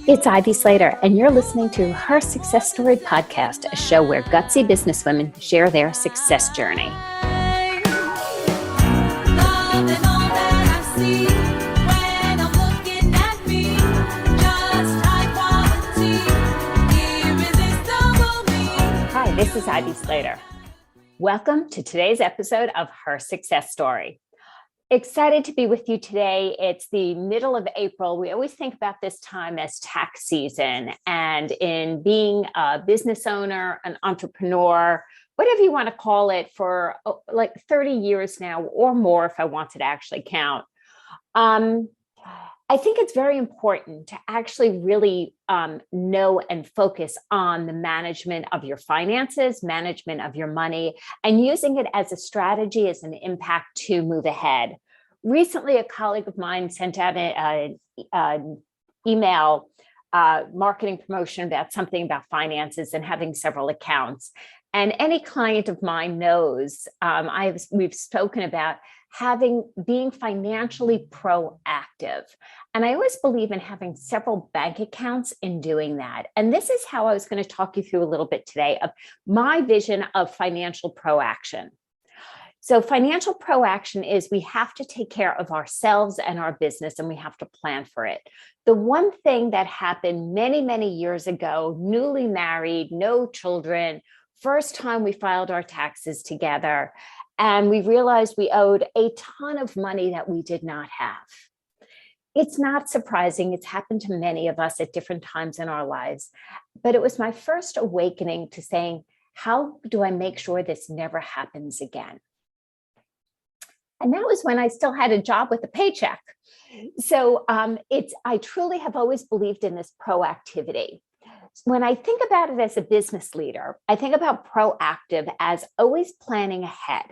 It's Ivy Slater, and you're listening to Her Success Story podcast, a show where gutsy businesswomen share their success journey. Hi, this is Ivy Slater. Welcome to today's episode of Her Success Story. Excited to be with you today. It's the middle of April. We always think about this time as tax season, and in being a business owner, an entrepreneur, whatever you want to call it, for like 30 years now or more, if I wanted to actually count. I think it's very important to actually really know and focus on the management of your finances, management of your money, and using it as a strategy, as an impact to move ahead. Recently, a colleague of mine sent out an email marketing promotion about something about finances and having several accounts. And any client of mine knows we've spoken about being financially proactive. And I always believe in having several bank accounts in doing that. And this is how I was going to talk you through a little bit today of my vision of financial proaction. So financial proaction is we have to take care of ourselves and our business, and we have to plan for it. The one thing that happened many, many years ago, newly married, no children, first time we filed our taxes together, and we realized we owed a ton of money that we did not have. It's not surprising. It's happened to many of us at different times in our lives. But it was my first awakening to saying, how do I make sure this never happens again? And that was when I still had a job with a paycheck. So I truly have always believed in this proactivity. When I think about it as a business leader, I think about proactive as always planning ahead,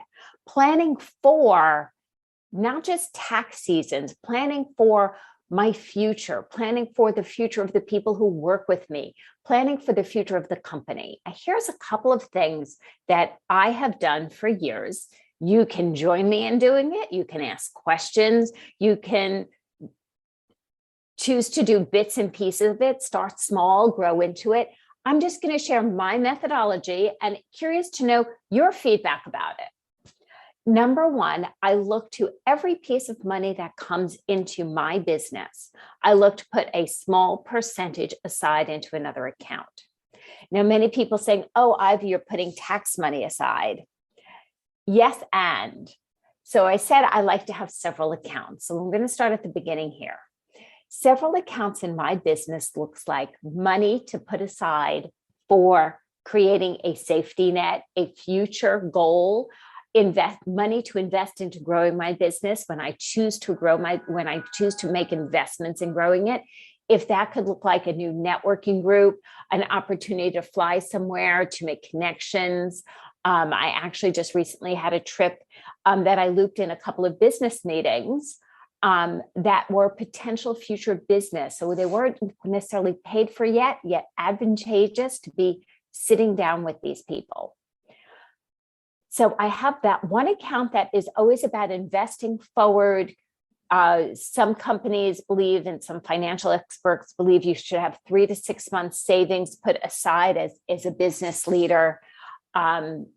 planning for not just tax seasons, planning for my future, planning for the future of the people who work with me, planning for the future of the company. Here's a couple of things that I have done for years. You can join me in doing it. You can ask questions. You can choose to do bits and pieces of it, start small, grow into it. I'm just going to share my methodology and curious to know your feedback about it. Number one, I look to every piece of money that comes into my business. I look to put a small percentage aside into another account. Now, many people saying, oh, Ivy, you're putting tax money aside. Yes, and. So I said I like to have several accounts. So I'm going to start at the beginning here. Several accounts in my business looks like money to put aside for creating a safety net, a future goal, money to invest into growing my business when I choose to when I choose to make investments in growing it. If that could look like a new networking group, an opportunity to fly somewhere, to make connections. I actually just recently had a trip that I looped in a couple of business meetings that were potential future business. So they weren't necessarily paid for yet advantageous to be sitting down with these people. So I have that one account that is always about investing forward. Some companies believe, and some financial experts believe, you should have 3 to 6 months savings put aside as a business leader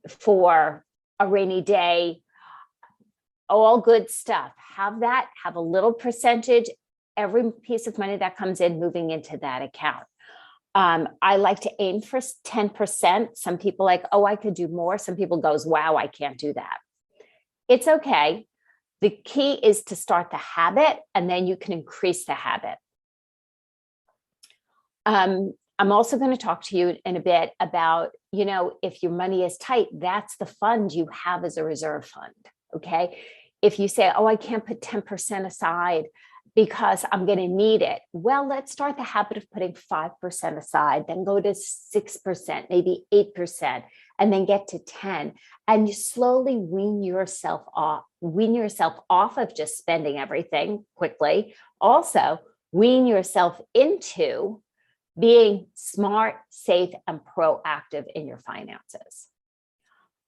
for a rainy day. All good stuff. Have a little percentage, every piece of money that comes in moving into that account. I like to aim for 10%. Some people like, oh, I could do more. Some people goes, wow, I can't do that. It's okay. The key is to start the habit, and then you can increase the habit. I'm also going to talk to you in a bit about, if your money is tight, that's the fund you have as a reserve fund. Okay. If you say, oh, I can't put 10% aside because I'm going to need it. Well, let's start the habit of putting 5% aside, then go to 6%, maybe 8%, and then get to 10. And you slowly wean yourself off of just spending everything quickly. Also, wean yourself into being smart, safe, and proactive in your finances.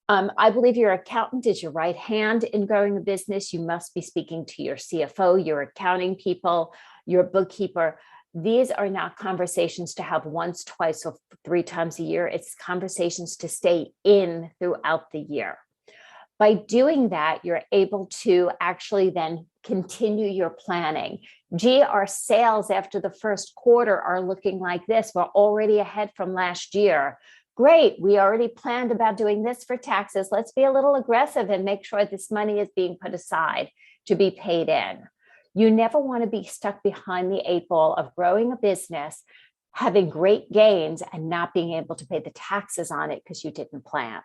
I believe your accountant is your right hand in growing a business. You must be speaking to your CFO, your accounting people, your bookkeeper. These are not conversations to have once, twice, or 3 times a year. It's conversations to stay in throughout the year. By doing that, you're able to actually then continue your planning. Gee, our sales after the first quarter are looking like this. We're already ahead from last year. Great, we already planned about doing this for taxes. Let's be a little aggressive and make sure this money is being put aside to be paid in. You never want to be stuck behind the 8 ball of growing a business, having great gains, and not being able to pay the taxes on it because you didn't plan.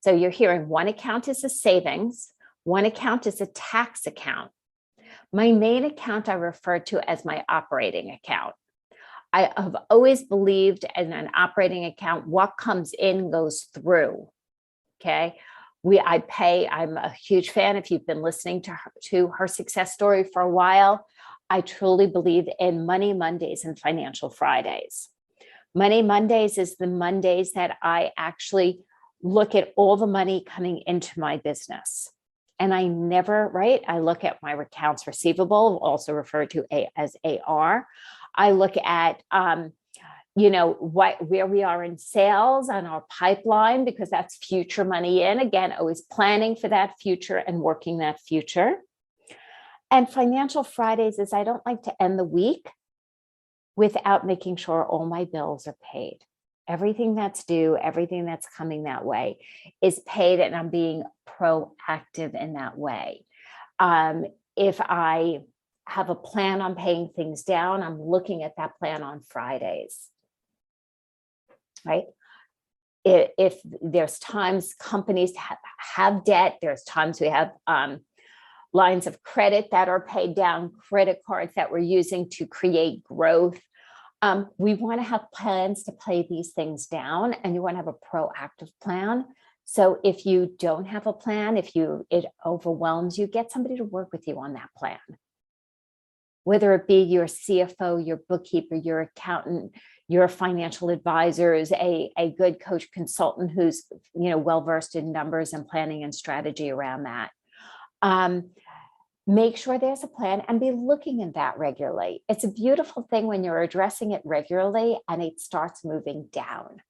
So you're hearing one account is a savings, one account is a tax account. My main account I refer to as my operating account. I have always believed in an operating account, what comes in goes through, okay? I'm a huge fan. If you've been listening to her success story for a while, I truly believe in Money Mondays and Financial Fridays. Money Mondays is the Mondays that I actually look at all the money coming into my business. And I look at my accounts receivable, also referred to as AR. I look at, where we are in sales on our pipeline, because that's future money in. Again, always planning for that future and working that future. And Financial Fridays is I don't like to end the week without making sure all my bills are paid. Everything that's due, everything that's coming that way is paid, and I'm being proactive in that way. If I have a plan on paying things down, I'm looking at that plan on Fridays, right? If there's times companies have debt, there's times we have lines of credit that are paid down, credit cards that we're using to create growth. We want to have plans to pay these things down, and you want to have a proactive plan. So if you don't have a plan, it overwhelms you, get somebody to work with you on that plan. Whether it be your CFO, your bookkeeper, your accountant, your financial advisors, a good coach consultant who's well-versed in numbers and planning and strategy around that. Make sure there's a plan and be looking at that regularly. It's a beautiful thing when you're addressing it regularly and it starts moving down.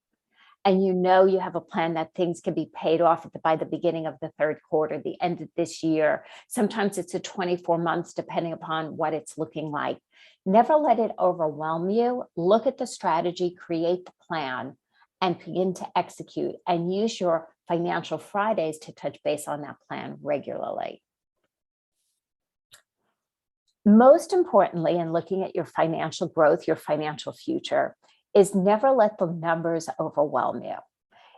And you have a plan that things can be paid off by the beginning of the third quarter, the end of this year. Sometimes it's a 24 months, depending upon what it's looking like. Never let it overwhelm you. Look at the strategy, create the plan, and begin to execute, and use your Financial Fridays to touch base on that plan regularly. Most importantly, in looking at your financial growth, your financial future, is never let the numbers overwhelm you.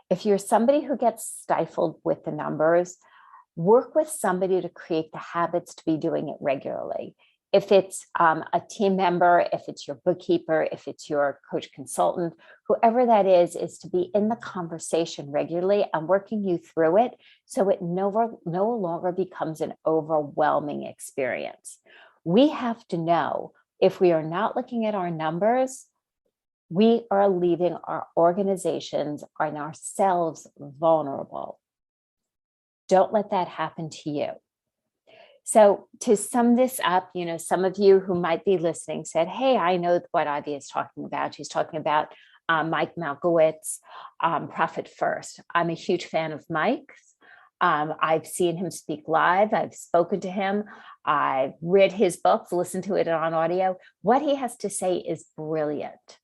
If you're somebody who gets stifled with the numbers, work with somebody to create the habits to be doing it regularly. If it's a team member, if it's your bookkeeper, if it's your coach consultant, whoever that is to be in the conversation regularly and working you through it so it no longer becomes an overwhelming experience. We have to know if we are not looking at our numbers, we are leaving our organizations and ourselves vulnerable. Don't let that happen to you. So to sum this up, some of you who might be listening said, hey, I know what Ivy is talking about. She's talking about Mike Malkowitz, Profit First. I'm a huge fan of Mike's. I've seen him speak live. I've spoken to him. I've read his books, listened to it on audio. What he has to say is brilliant.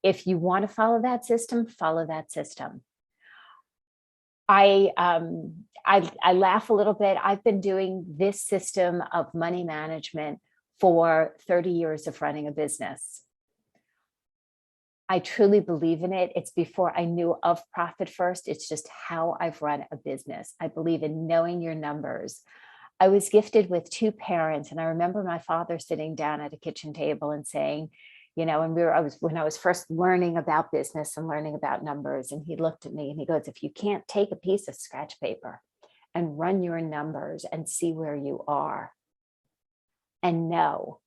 If you want to follow that system, follow that system. I laugh a little bit. I've been doing this system of money management for 30 years of running a business. I truly believe in it. It's before I knew of Profit First. It's just how I've run a business. I believe in knowing your numbers. I was gifted with 2 parents, and I remember my father sitting down at a kitchen table and saying, when I was first learning about business and learning about numbers, and he looked at me and he goes, if you can't take a piece of scratch paper and run your numbers and see where you are and know,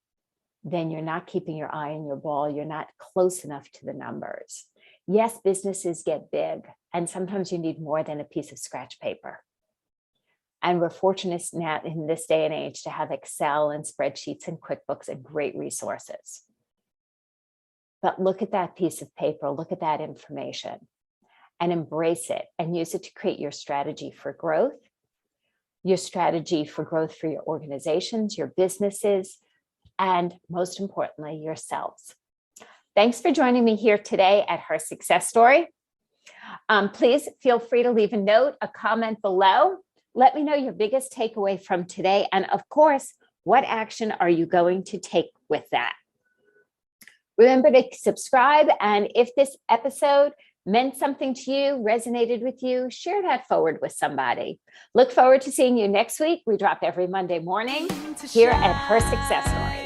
then you're not keeping your eye on your ball. You're not close enough to the numbers. Yes, businesses get big, and sometimes you need more than a piece of scratch paper. And we're fortunate now in this day and age to have Excel and spreadsheets and QuickBooks and great resources. But look at that piece of paper, look at that information and embrace it and use it to create your strategy for growth for your organizations, your businesses, and most importantly, yourselves. Thanks for joining me here today at Her Success Story. Please feel free to leave a note, a comment below. Let me know your biggest takeaway from today. And of course, what action are you going to take with that? Remember to subscribe. And if this episode meant something to you, resonated with you, share that forward with somebody. Look forward to seeing you next week. We drop every Monday morning here at Her Success Story.